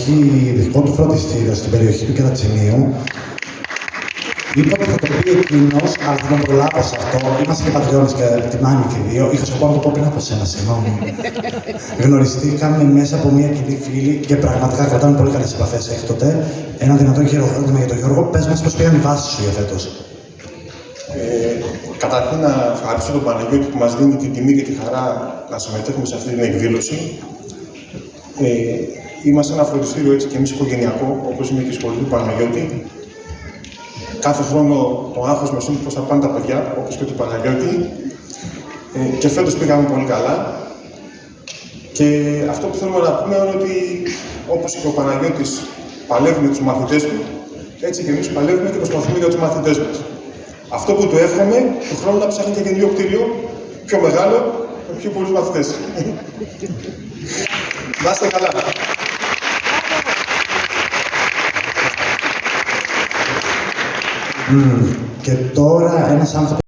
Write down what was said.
έχει δικό του φροντιστήριο στην περιοχή του Κερατσινίου. Είπε ότι θα το πει εκείνος, αλλά θα τον προλάβω σε αυτό. Είμαστε και πατριώνες και τιμάνοι και δύο. Είχα σκοπό να το πω πριν από σένα, συγγνώμη. Γνωριστήκαμε μέσα από μια κοινή φίλη και πραγματικά κρατάμε πολύ καλές επαφές έκτοτε. Ένα δυνατό χειροκρότημα για τον Γιώργο. Πες μας πώς πήγαν οι βάσεις σου για φέτος. Καταρχήν να ευχαριστήσω τον Παναγιώτη που μας δίνει την τιμή και τη χαρά να συμμετέχουμε σε αυτή την εκδήλωση. Είμαστε ένα φροντιστήριο έτσι και εμείς οικογενειακό, όπως είναι και η σχολή του Παναγιώτη. Κάθε χρόνο το άγχος μας είναι πώς θα πάνε τα παιδιά, όπως και του Παναγιώτη. Και φέτος πήγαμε πολύ καλά. Και αυτό που θέλουμε να πούμε είναι ότι όπως και ο Παναγιώτης παλεύει με τους μαθητές του, έτσι και εμείς παλεύουμε και προσπαθούμε για τους μαθητές μας. Αυτό που του εύχομαι, του χρόνου να ψάχνει και καινούριο κτίριο, πιο μεγάλο, με πιο πολλούς μαθητές. Να είστε καλά. Και τώρα ένας άνθρωπος